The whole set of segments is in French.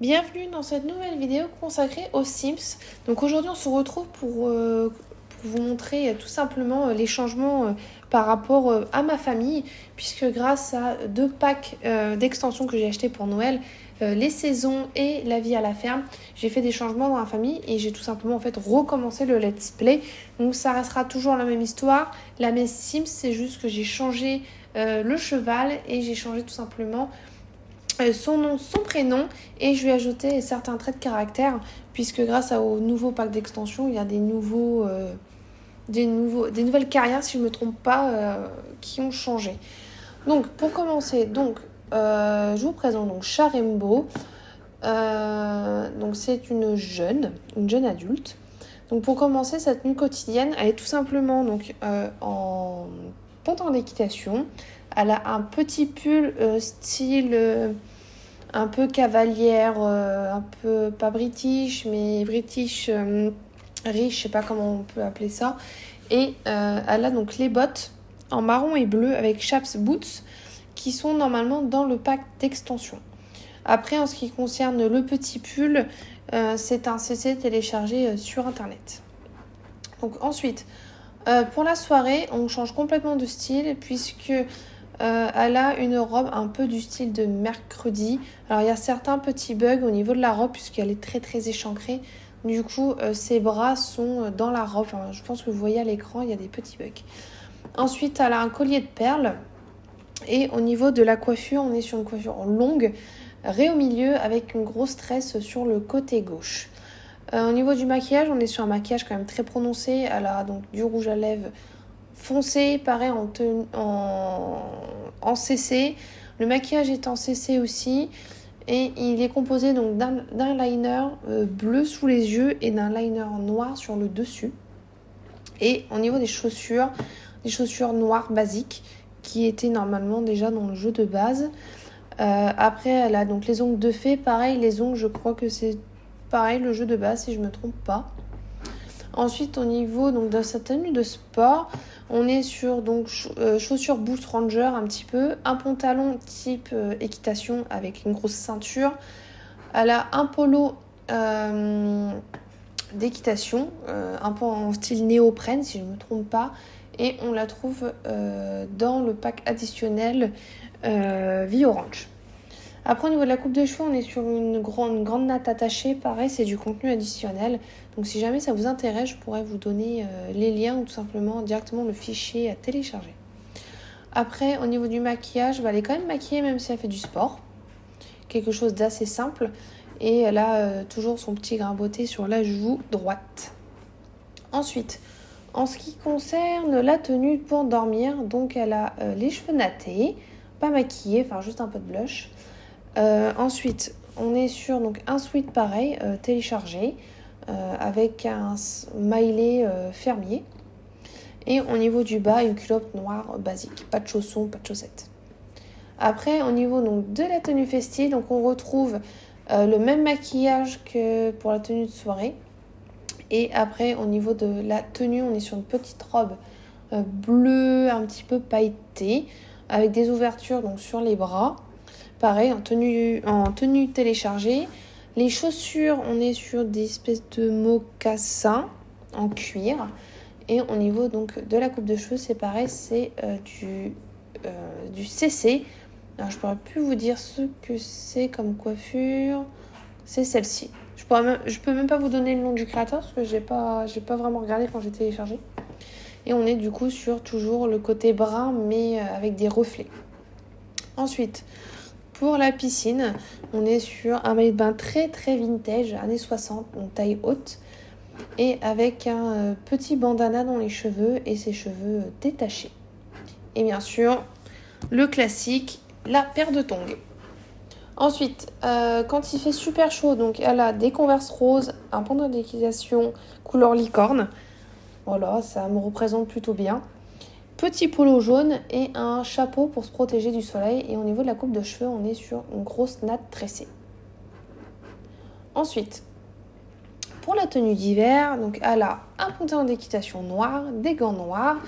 Bienvenue dans cette nouvelle vidéo consacrée aux Sims. Donc aujourd'hui on se retrouve pour vous montrer tout simplement les changements par rapport à ma famille, puisque grâce à 2 packs d'extensions que j'ai achetés pour Noël, les saisons et la vie à la ferme, j'ai fait des changements dans la famille et j'ai tout simplement en fait recommencé le let's play. Donc ça restera toujours la même histoire, la même Sims, c'est juste que j'ai changé le cheval et j'ai changé tout simplement son nom, son prénom, et je lui ai ajouté certains traits de caractère, puisque grâce au nouveau pack d'extension, il y a des nouvelles carrières, si je ne me trompe pas, qui ont changé. Donc pour commencer, je vous présente donc Charembo. Donc c'est une jeune adulte. Donc pour commencer, sa tenue quotidienne, elle est tout simplement en pantalon d'équitation. Elle a un petit pull style un peu cavalière, un peu pas british, mais british riche, je sais pas comment on peut appeler ça. Et elle a donc les bottes en marron et bleu avec chaps boots qui sont normalement dans le pack d'extension. Après, en ce qui concerne le petit pull, c'est un CC téléchargé sur internet. Donc ensuite, pour la soirée, on change complètement de style puisque elle a une robe un peu du style de mercredi. Alors il y a certains petits bugs au niveau de la robe puisqu'elle est très très échancrée. Du coup, ses bras sont dans la robe. Enfin, je pense que vous voyez à l'écran, il y a des petits bugs. Ensuite, elle a un collier de perles. Et au niveau de la coiffure, on est sur une coiffure longue, raie au milieu avec une grosse tresse sur le côté gauche. Au niveau du maquillage, on est sur un maquillage quand même très prononcé. Elle a donc du rouge à lèvres foncé, pareil en CC. Le maquillage est en CC aussi. Et il est composé donc d'un liner bleu sous les yeux et d'un liner noir sur le dessus. Et au niveau des chaussures noires basiques qui étaient normalement déjà dans le jeu de base. Après, elle a donc les ongles de fée. Pareil, les ongles, je crois que c'est pareil le jeu de base si je ne me trompe pas. Ensuite, au niveau donc, de sa tenue de sport, on est sur chaussures Boost Ranger un petit peu, un pantalon type équitation avec une grosse ceinture. Elle a un polo d'équitation, un peu en style néoprène si je ne me trompe pas. Et on la trouve dans le pack additionnel vie orange. Après, au niveau de la coupe de cheveux, on est sur une grande natte attachée. Pareil, c'est du contenu additionnel. Donc, si jamais ça vous intéresse, je pourrais vous donner les liens ou tout simplement directement le fichier à télécharger. Après, au niveau du maquillage, elle est quand même maquillée même si elle fait du sport. Quelque chose d'assez simple. Et elle a toujours son petit grain beauté sur la joue droite. Ensuite, en ce qui concerne la tenue pour dormir, donc elle a les cheveux nattés, pas maquillés, enfin juste un peu de blush. Ensuite, on est sur donc, un sweat pareil, téléchargé, avec un smiley fermier. Et au niveau du bas, une culotte noire basique, pas de chaussons, pas de chaussettes. Après, au niveau donc, de la tenue festive, donc, on retrouve le même maquillage que pour la tenue de soirée. Et après, au niveau de la tenue, on est sur une petite robe bleue, un petit peu pailletée, avec des ouvertures donc, sur les bras. Pareil, en tenue téléchargée. Les chaussures, on est sur des espèces de mocassins en cuir. Et au niveau donc, de la coupe de cheveux, c'est pareil, c'est du CC. Alors, je ne pourrais plus vous dire ce que c'est comme coiffure. C'est celle-ci. Je peux même pas vous donner le nom du créateur parce que j'ai pas vraiment regardé quand j'ai téléchargé. Et on est du coup sur toujours le côté brun mais avec des reflets. Ensuite, pour la piscine, on est sur un maillot de bain très très vintage, années 60, donc taille haute. Et avec un petit bandana dans les cheveux et ses cheveux détachés. Et bien sûr, le classique, la paire de tongs. Ensuite, quand il fait super chaud, donc elle a des Converse roses, un pantalon d'équitation couleur licorne. Voilà, ça me représente plutôt bien. Petit polo jaune et un chapeau pour se protéger du soleil. Et au niveau de la coupe de cheveux, on est sur une grosse natte tressée. Ensuite, pour la tenue d'hiver, donc elle a un pantalon d'équitation noir, des gants noirs,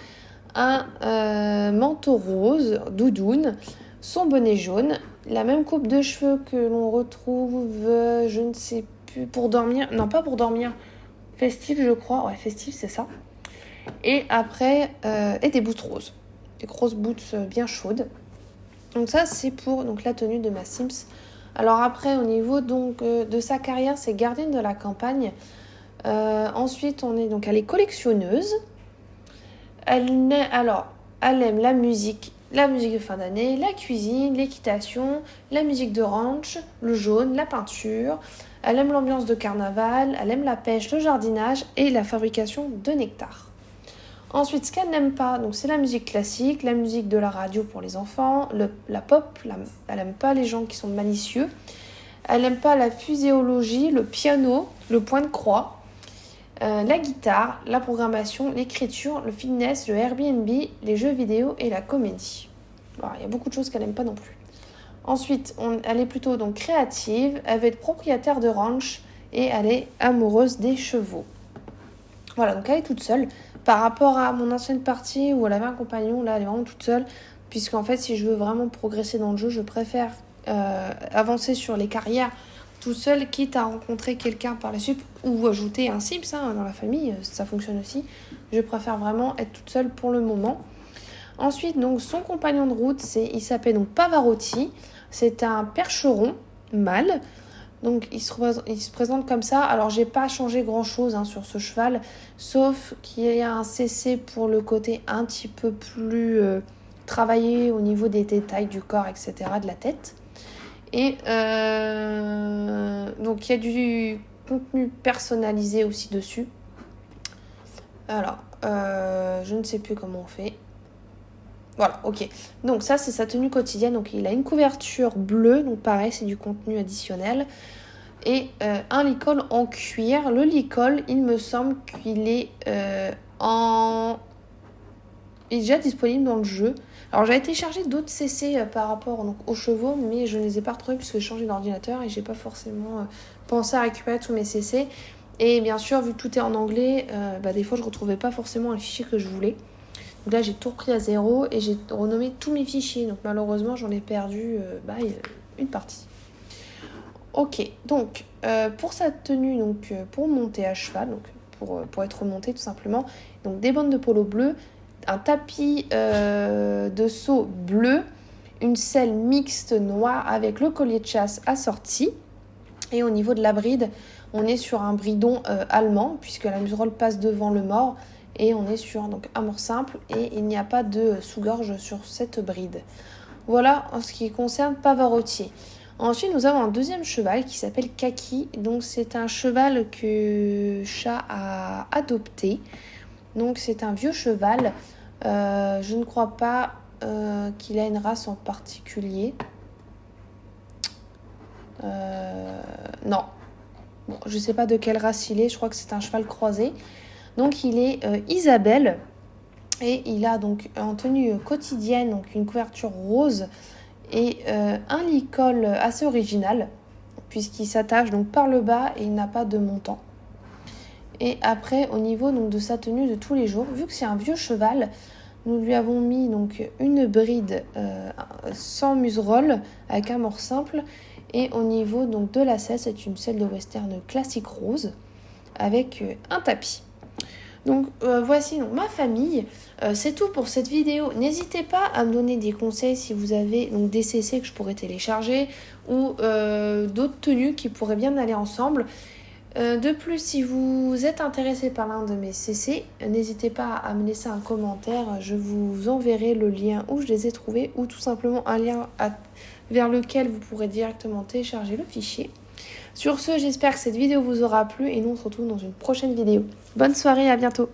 un manteau rose, doudoune, son bonnet jaune, la même coupe de cheveux que l'on retrouve, je ne sais plus, pour dormir. Non, pas pour dormir. Festif, je crois. Ouais, festif, c'est ça. Et après, et des boots roses. Des grosses boots bien chaudes. Donc ça, c'est pour donc, la tenue de ma Sims. Alors après, au niveau donc, de sa carrière, c'est gardienne de la campagne. Ensuite, elle est collectionneuse. Elle aime la musique de fin d'année, la cuisine, l'équitation, la musique de ranch, le jaune, la peinture. Elle aime l'ambiance de carnaval, elle aime la pêche, le jardinage et la fabrication de nectar. Ensuite, ce qu'elle n'aime pas, donc c'est la musique classique, la musique de la radio pour les enfants, la pop, elle n'aime pas les gens qui sont malicieux. Elle n'aime pas la fuséologie, le piano, le point de croix, la guitare, la programmation, l'écriture, le fitness, le Airbnb, les jeux vidéo et la comédie. Voilà, il y a beaucoup de choses qu'elle n'aime pas non plus. Ensuite, elle est plutôt donc créative, elle veut être propriétaire de ranch et elle est amoureuse des chevaux. Voilà, donc elle est toute seule. Par rapport à mon ancienne partie où elle avait un compagnon, là elle est vraiment toute seule. Puisqu'en fait, si je veux vraiment progresser dans le jeu, je préfère avancer sur les carrières tout seul, quitte à rencontrer quelqu'un par la suite ou ajouter un Sims dans la famille, ça fonctionne aussi. Je préfère vraiment être toute seule pour le moment. Ensuite, donc, son compagnon de route, il s'appelle donc Pavarotti. C'est un percheron mâle. Donc, il se présente comme ça. Alors, j'ai pas changé grand-chose sur ce cheval, sauf qu'il y a un CC pour le côté un petit peu plus travaillé au niveau des détails du corps, etc., de la tête. Et donc, il y a du contenu personnalisé aussi dessus. Alors, je ne sais plus comment on fait. Voilà, ok. Donc ça, c'est sa tenue quotidienne. Donc il a une couverture bleue. Donc pareil, c'est du contenu additionnel. Et un licol en cuir. Le licol, il me semble qu'il est il est déjà disponible dans le jeu. Alors j'avais téléchargé d'autres CC par rapport donc, aux chevaux, mais je ne les ai pas retrouvés puisque j'ai changé d'ordinateur et j'ai pas forcément pensé à récupérer tous mes CC. Et bien sûr, vu que tout est en anglais, des fois je retrouvais pas forcément un fichier que je voulais. Donc là, j'ai tout repris à zéro et j'ai renommé tous mes fichiers. Donc malheureusement, j'en ai perdu une partie. Ok, donc pour sa tenue, donc pour monter à cheval, donc pour être monté tout simplement, donc des bandes de polo bleues, un tapis de seau bleu, une selle mixte noire avec le collier de chasse assorti. Et au niveau de la bride, on est sur un bridon allemand puisque la muserolle passe devant le mors. Et on est sur donc amour simple et il n'y a pas de sous-gorge sur cette bride. Voilà en ce qui concerne Pavarotti. Ensuite, nous avons un deuxième cheval qui s'appelle Kaki. Donc, c'est un cheval que Chat a adopté. Donc, c'est un vieux cheval. Je ne crois pas qu'il a une race en particulier. Non. Bon, je ne sais pas de quelle race il est. Je crois que c'est un cheval croisé. Donc il est Isabelle et il a donc en tenue quotidienne donc une couverture rose et un licol assez original puisqu'il s'attache donc par le bas et il n'a pas de montant. Et après au niveau donc de sa tenue de tous les jours, vu que c'est un vieux cheval, nous lui avons mis donc une bride sans muserolle avec un mors simple et au niveau donc de la selle, c'est une selle de western classique rose avec un tapis. Donc voici donc ma famille, c'est tout pour cette vidéo. N'hésitez pas à me donner des conseils si vous avez donc, des CC que je pourrais télécharger ou d'autres tenues qui pourraient bien aller ensemble. De plus, si vous êtes intéressé par l'un de mes CC, n'hésitez pas à me laisser un commentaire. Je vous enverrai le lien où je les ai trouvés ou tout simplement un lien vers lequel vous pourrez directement télécharger le fichier. Sur ce, j'espère que cette vidéo vous aura plu et nous on se retrouve dans une prochaine vidéo. Bonne soirée, à bientôt.